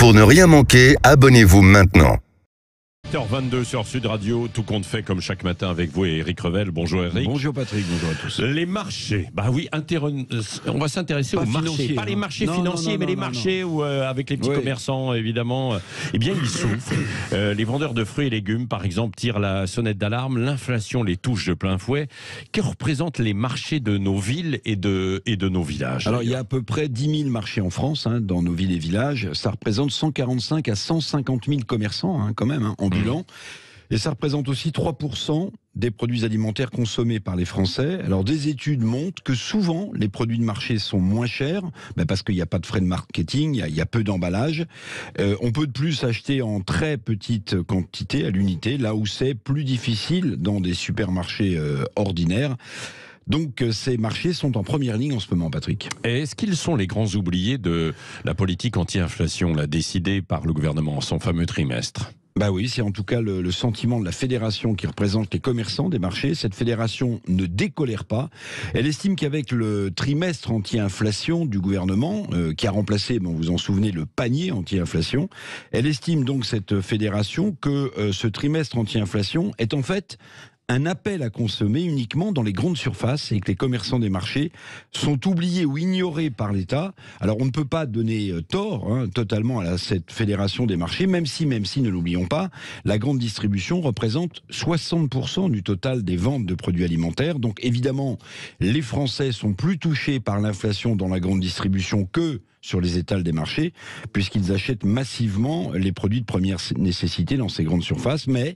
Pour ne rien manquer, abonnez-vous maintenant. 8h22 sur Sud Radio, tout compte fait comme chaque matin avec vous et Eric Revel. Bonjour Eric. Bonjour Patrick, bonjour à tous. Les marchés, bah oui, on va s'intéresser aux marchés, pas les marchés financiers, mais les marchés où, avec les petits commerçants évidemment, eh bien ils souffrent. Les vendeurs de fruits et légumes par exemple tirent la sonnette d'alarme, l'inflation les touche de plein fouet. Que représentent les marchés de nos villes et de nos villages? Alors il y a à peu près 10 000 marchés en France, dans nos villes et villages. Ça représente 145 à 150 000 commerçants quand même, ambulants. Et ça représente aussi 3% des produits alimentaires consommés par les Français. Alors des études montrent que souvent les produits de marché sont moins chers, parce qu'il n'y a pas de frais de marketing, il y a peu d'emballage. On peut de plus acheter en très petite quantité à l'unité, là où c'est plus difficile dans des supermarchés ordinaires. Donc ces marchés sont en première ligne en ce moment, Patrick. Et est-ce qu'ils sont les grands oubliés de la politique anti-inflation, décidée par le gouvernement en son fameux trimestre ? Bah oui, c'est en tout cas le sentiment de la fédération qui représente les commerçants des marchés. Cette fédération ne décolère pas. Elle estime qu'avec le trimestre anti-inflation du gouvernement, qui a remplacé, vous vous en souvenez, le panier anti-inflation, elle estime donc cette fédération que ce trimestre anti-inflation est en fait un appel à consommer uniquement dans les grandes surfaces et que les commerçants des marchés sont oubliés ou ignorés par l'État. Alors on ne peut pas donner tort totalement à cette fédération des marchés, même si, ne l'oublions pas, la grande distribution représente 60% du total des ventes de produits alimentaires. Donc évidemment, les Français sont plus touchés par l'inflation dans la grande distribution que sur les étals des marchés, puisqu'ils achètent massivement les produits de première nécessité dans ces grandes surfaces. Mais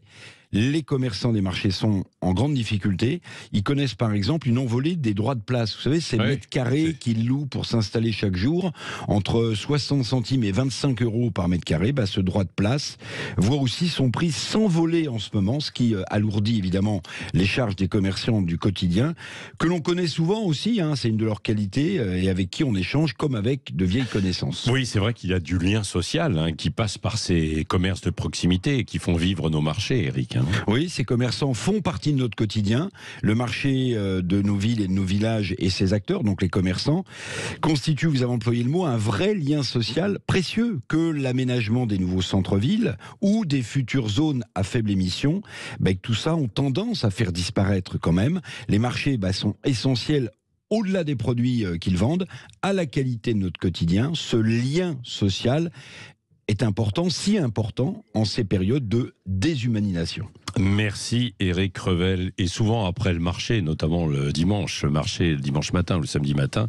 les commerçants des marchés sont en grande difficulté. Ils connaissent par exemple une envolée des droits de place. Vous savez, ces mètres carrés qu'ils louent pour s'installer chaque jour, entre 60 centimes et 25 euros par mètre carré, ce droit de place voit aussi son prix s'envoler en ce moment, ce qui alourdit évidemment les charges des commerçants du quotidien, que l'on connaît souvent aussi, c'est une de leurs qualités, et avec qui on échange comme avec de vieilles connaissances. Oui, c'est vrai qu'il y a du lien social qui passe par ces commerces de proximité et qui font vivre nos marchés, Eric. Oui, ces commerçants font partie de notre quotidien. Le marché de nos villes et de nos villages et ses acteurs, donc les commerçants, constituent, vous avez employé le mot, un vrai lien social précieux que l'aménagement des nouveaux centres-villes ou des futures zones à faible émission. Tout ça ont tendance à faire disparaître quand même. Les marchés sont essentiels au-delà des produits qu'ils vendent, à la qualité de notre quotidien. Ce lien social est important, si important, en ces périodes de déshumanisation. Merci Eric Revel. Et souvent après le marché, notamment le dimanche matin ou le samedi matin,